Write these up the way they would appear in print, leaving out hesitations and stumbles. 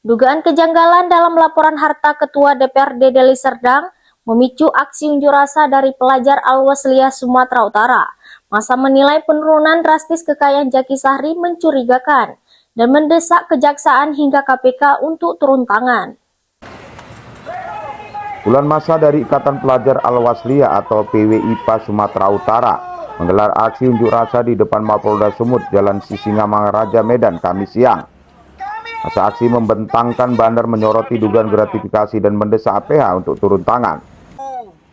Dugaan kejanggalan dalam laporan harta Ketua DPRD Deli Serdang memicu aksi unjuk rasa dari pelajar Al-Wasliyah Sumatera Utara. Massa menilai penurunan drastis kekayaan Jaki Sahri mencurigakan dan mendesak kejaksaan hingga KPK untuk turun tangan. Puluhan massa dari Ikatan Pelajar Al-Wasliyah atau PWIPA Sumatera Utara menggelar aksi unjuk rasa di depan Mapolda Sumut, Jalan Sisingamangaraja, Medan, Kamis siang. Masa aksi membentangkan banner menyoroti dugaan gratifikasi dan mendesak APH untuk turun tangan.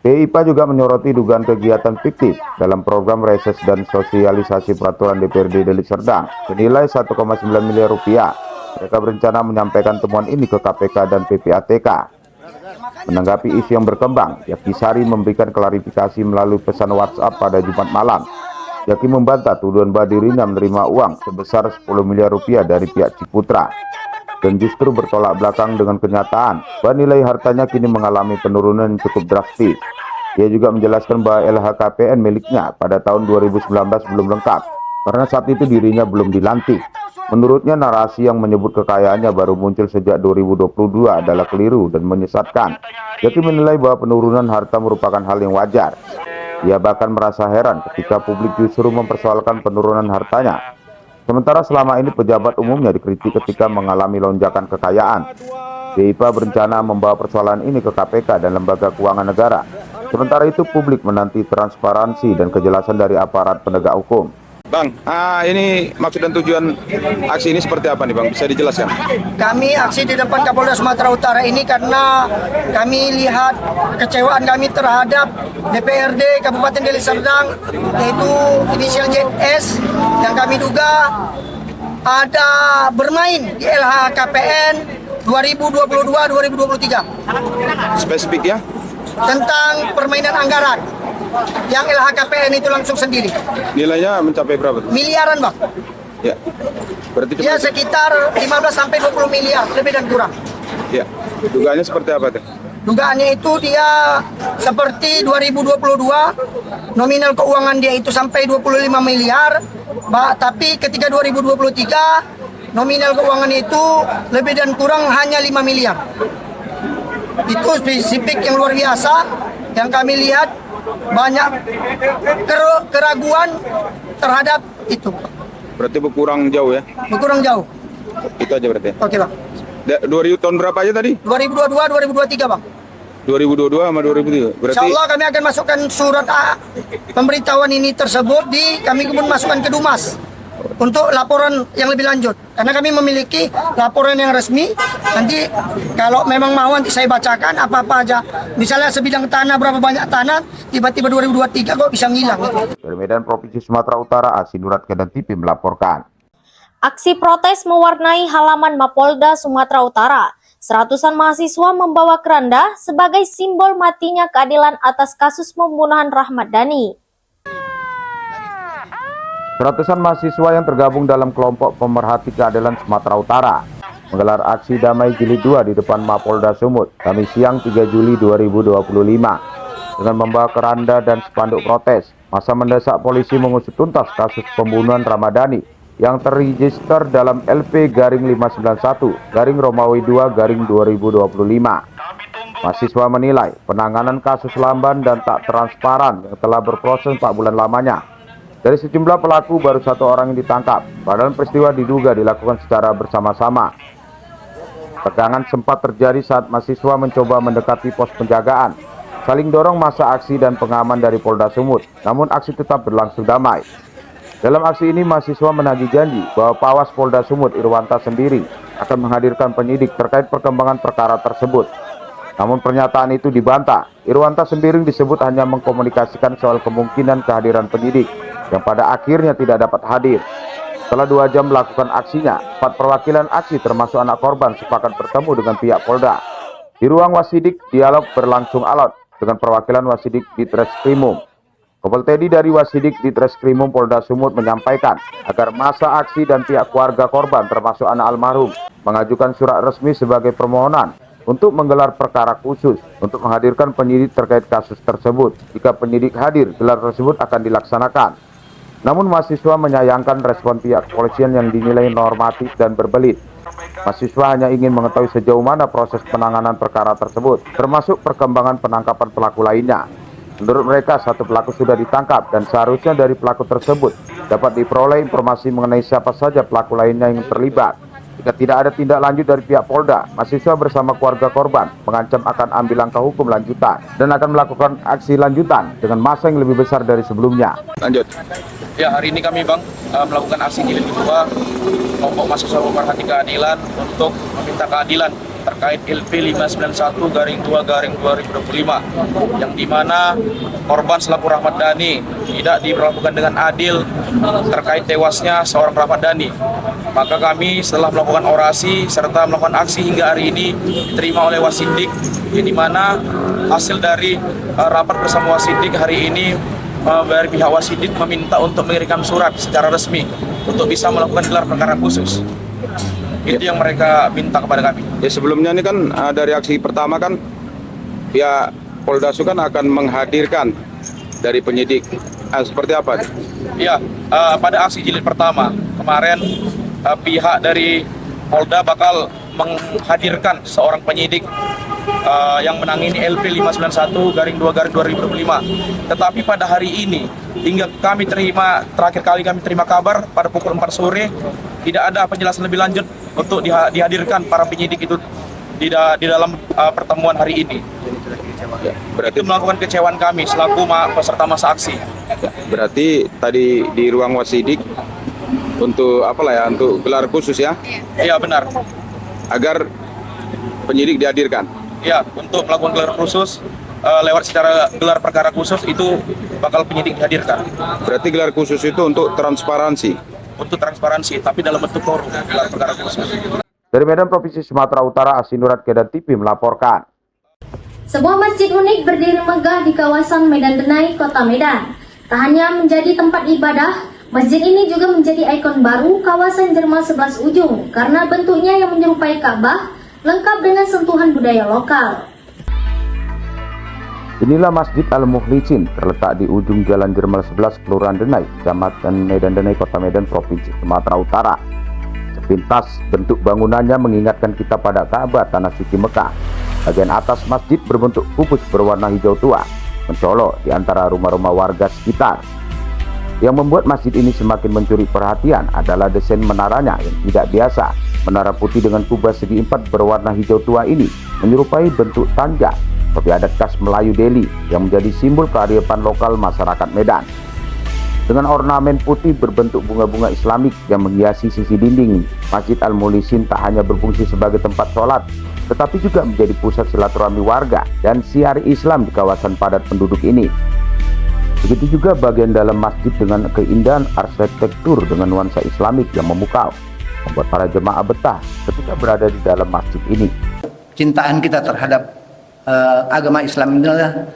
PIPA juga menyoroti dugaan kegiatan fiktif dalam program reses dan sosialisasi peraturan DPRD Deli Serdang senilai 1,9 miliar rupiah. Mereka berencana menyampaikan temuan ini ke KPK dan PPATK. Menanggapi isu yang berkembang, Jaki Sahri memberikan klarifikasi melalui pesan WhatsApp pada Jumat malam. Jaki membantah tuduhan bahwa dirinya menerima uang sebesar 10 miliar rupiah dari pihak Ciputra dan justru bertolak belakang dengan kenyataan bahwa nilai hartanya kini mengalami penurunan yang cukup drastis. Dia juga menjelaskan bahwa LHKPN miliknya pada tahun 2019 belum lengkap karena saat itu dirinya belum dilantik. Menurutnya narasi yang menyebut kekayaannya baru muncul sejak 2022 adalah keliru dan menyesatkan. Jaki menilai bahwa penurunan harta merupakan hal yang wajar. Ia bahkan merasa heran ketika publik justru mempersoalkan penurunan hartanya. Sementara selama ini pejabat umumnya dikritik ketika mengalami lonjakan kekayaan. PIPA berencana membawa persoalan ini ke KPK dan Lembaga Keuangan Negara. Sementara itu publik menanti transparansi dan kejelasan dari aparat penegak hukum. Bang, ini maksud dan tujuan aksi ini seperti apa nih Bang? Bisa dijelaskan? Kami aksi di depan Kapolda Sumatera Utara ini karena kami lihat kecewaan kami terhadap DPRD Kabupaten Deli Serdang, yaitu inisial JS, yang kami duga ada bermain di LHKPN 2022-2023. Spesifik ya? Tentang permainan anggaran yang LHKPN itu langsung sendiri. Nilainya mencapai berapa? Miliaran, Bang. Ya. Berarti Ya sekitar 15 sampai 20 miliar lebih dan kurang. Ya. Dugaannya seperti apa tuh? Dugaannya itu dia seperti 2022 nominal keuangan dia itu sampai 25 miliar, tapi ketika 2023 nominal keuangan itu lebih dan kurang hanya 5 miliar. Itu spesifik yang luar biasa yang kami lihat, banyak keraguan terhadap itu. Berarti berkurang jauh ya? Berkurang jauh. Itu aja berarti. Oke, Bang. 2000 tahun berapa aja tadi? 2022-2023, Bang. 2022 sama 2003. Berarti Insya Allah kami akan masukkan surat pemberitahuan ini tersebut kami pun masukkan ke Dumas untuk laporan yang lebih lanjut. Karena kami memiliki laporan yang resmi. Nanti kalau memang mau nanti saya bacakan apa-apa aja. Misalnya sebidang tanah, berapa banyak tanah, tiba-tiba 2023 kok bisa ngilang. Dari Medan, Provinsi Sumatera Utara, Asinurat Kedan TV melaporkan. Aksi protes mewarnai halaman Mapolda Sumatera Utara. Seratusan mahasiswa membawa keranda sebagai simbol matinya keadilan atas kasus pembunuhan Rahmat Dhani. Ratusan mahasiswa yang tergabung dalam kelompok pemerhati keadilan Sumatera Utara menggelar aksi damai jilid 2 di depan Mapolda Sumut Kamis siang 3 Juli 2025 dengan membawa keranda dan spanduk protes. Massa mendesak polisi mengusut tuntas kasus pembunuhan Rahmat Dhani yang terregister dalam LP-591-Romawi 2-2025. Mahasiswa menilai penanganan kasus lamban dan tak transparan yang telah berproses 4 bulan lamanya. Dari sejumlah pelaku baru 1 orang yang ditangkap, padahal peristiwa diduga dilakukan secara bersama-sama. Tegangan sempat terjadi saat mahasiswa mencoba mendekati pos penjagaan, saling dorong massa aksi dan pengaman dari Polda Sumut, namun aksi tetap berlangsung damai. Dalam aksi ini mahasiswa menagih janji bahwa Pawas Polda Sumut Irwanta sendiri akan menghadirkan penyidik terkait perkembangan perkara tersebut. Namun pernyataan itu dibantah. Irwanta sendiri disebut hanya mengkomunikasikan soal kemungkinan kehadiran penyidik yang pada akhirnya tidak dapat hadir. Setelah 2 jam melakukan aksinya, 4 perwakilan aksi termasuk anak korban sepakat bertemu dengan pihak Polda. Di ruang Wasidik, dialog berlangsung alot dengan perwakilan Wasidik Ditreskrimum. Kompol Teddy dari Wasidik Ditreskrimum Polda Sumut menyampaikan agar massa aksi dan pihak keluarga korban termasuk anak almarhum mengajukan surat resmi sebagai permohonan untuk menggelar perkara khusus untuk menghadirkan penyidik terkait kasus tersebut. Jika penyidik hadir, gelar tersebut akan dilaksanakan. Namun mahasiswa menyayangkan respon pihak kepolisian yang dinilai normatif dan berbelit. Mahasiswa hanya ingin mengetahui sejauh mana proses penanganan perkara tersebut, termasuk perkembangan penangkapan pelaku lainnya. Menurut mereka, satu pelaku sudah ditangkap dan seharusnya dari pelaku tersebut dapat diperoleh informasi mengenai siapa saja pelaku lainnya yang terlibat. Jika tidak ada tindak lanjut dari pihak Polda, mahasiswa bersama keluarga korban mengancam akan ambil langkah hukum lanjutan dan akan melakukan aksi lanjutan dengan massa yang lebih besar dari sebelumnya. Lanjut. Ya, hari ini kami melakukan aksi jilid kedua kelompok mahasiswa pemerhati keadilan untuk meminta keadilan terkait LP 591-2/2025 yang dimana korban selaku Rahmat Dhani tidak diperlakukan dengan adil terkait tewasnya seorang Rahmat Dhani. Maka kami setelah melakukan orasi serta melakukan aksi hingga hari ini diterima oleh Wasindik, yang dimana hasil dari rapat bersama Wasindik hari ini dari pihak Wasindik meminta untuk mengirimkan surat secara resmi untuk bisa melakukan gelar perkara khusus. Itu yang mereka minta kepada kami. Ya sebelumnya ini kan dari aksi pertama kan pihak Polda Su kan akan menghadirkan dari penyidik. Seperti apa? Ya, pada aksi jilid pertama kemarin pihak dari Polda bakal menghadirkan seorang penyidik yang menangani LP 591-2/2025. Tetapi pada hari ini hingga terakhir kali kami terima kabar pada pukul 4 sore tidak ada penjelasan lebih lanjut untuk dihadirkan para penyidik itu di dalam pertemuan hari ini. Ya, berarti itu melakukan kecewaan kami selaku peserta masa aksi. ya, berarti tadi di ruang Wasidik untuk untuk gelar khusus ya? Iya benar. Agar penyidik dihadirkan. Ya, untuk melakukan gelar khusus lewat secara gelar perkara khusus itu bakal penyidik dihadirkan. Berarti gelar khusus itu untuk transparansi. Untuk transparansi, tapi dalam bentuk forum gelar perkara khusus. Dari Medan Provinsi Sumatera Utara, Asinurat Kedan TV melaporkan. Sebuah masjid unik berdiri megah di kawasan Medan Denai, Kota Medan. Tak hanya menjadi tempat ibadah, masjid ini juga menjadi ikon baru kawasan Jerman 11 Ujung karena bentuknya yang menyerupai Ka'bah, lengkap dengan sentuhan budaya lokal. Inilah Masjid Al-Mukhlisin, terletak di ujung Jalan Jerman 11, Kelurahan Denai, Kecamatan Medan Denai, Kota Medan, Provinsi Sumatera Utara. Sepintas bentuk bangunannya mengingatkan kita pada Ka'bah, tanah suci Mekah. Bagian atas masjid berbentuk kubus berwarna hijau tua, mencolok di antara rumah-rumah warga sekitar. Yang membuat masjid ini semakin mencuri perhatian adalah desain menaranya yang tidak biasa. Menara putih dengan kubah segi empat berwarna hijau tua ini menyerupai bentuk tanja, topi adat khas Melayu Deli yang menjadi simbol kearifan lokal masyarakat Medan. Dengan ornamen putih berbentuk bunga-bunga Islamik yang menghiasi sisi dinding, Masjid Al-Mukhlisin tak hanya berfungsi sebagai tempat sholat, tetapi juga menjadi pusat silaturahmi warga dan syiar Islam di kawasan padat penduduk ini. Begitu juga bagian dalam masjid dengan keindahan arsitektur dengan nuansa Islamik yang memukau, membuat para jemaah betah ketika berada di dalam masjid ini. Cintaan kita terhadap agama Islam ini adalah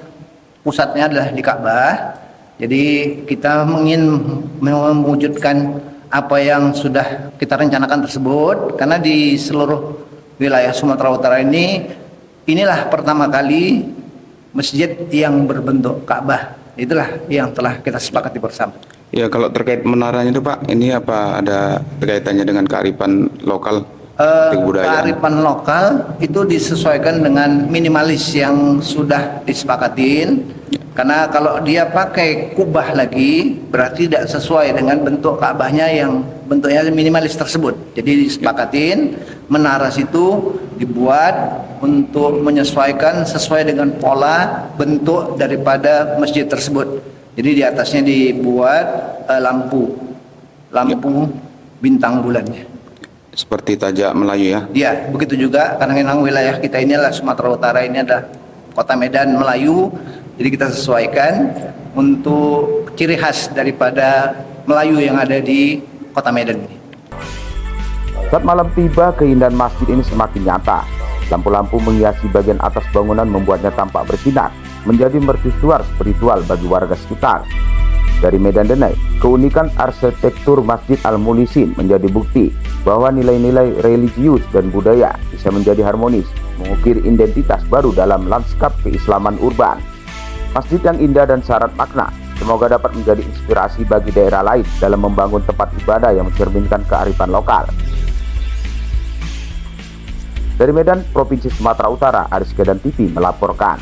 pusatnya adalah di Ka'bah. Jadi kita ingin mewujudkan apa yang sudah kita rencanakan tersebut, karena di seluruh wilayah Sumatera Utara inilah pertama kali masjid yang berbentuk Ka'bah. Itulah yang telah kita sepakati bersama. Ya, kalau terkait menaranya itu Pak, ini apa ada kaitannya dengan kearifan lokal? Kearifan lokal itu disesuaikan dengan minimalis yang sudah disepakatin. Karena kalau dia pakai kubah lagi berarti tidak sesuai dengan bentuk Ka'bahnya yang bentuknya minimalis tersebut. Jadi disepakatin menara situ dibuat untuk menyesuaikan sesuai dengan pola bentuk daripada masjid tersebut. Jadi di atasnya dibuat lampu bintang bulannya. Seperti tajak Melayu ya? Ya, begitu juga karena memang wilayah kita ini adalah Sumatera Utara, ini adalah Kota Medan Melayu. Jadi kita sesuaikan untuk ciri khas daripada Melayu yang ada di Kota Medan ini. Saat malam tiba, keindahan masjid ini semakin nyata. Lampu-lampu menghiasi bagian atas bangunan membuatnya tampak bersinar, menjadi mercusuar spiritual bagi warga sekitar. Dari Medan Denai, keunikan arsitektur Masjid Al-Mukhlisin menjadi bukti bahwa nilai-nilai religius dan budaya bisa menjadi harmonis, mengukir identitas baru dalam lanskap keislaman urban. Masjid yang indah dan syarat makna, semoga dapat menjadi inspirasi bagi daerah lain dalam membangun tempat ibadah yang mencerminkan kearifan lokal. Dari Medan, Provinsi Sumatera Utara, Aris Kedan TV melaporkan.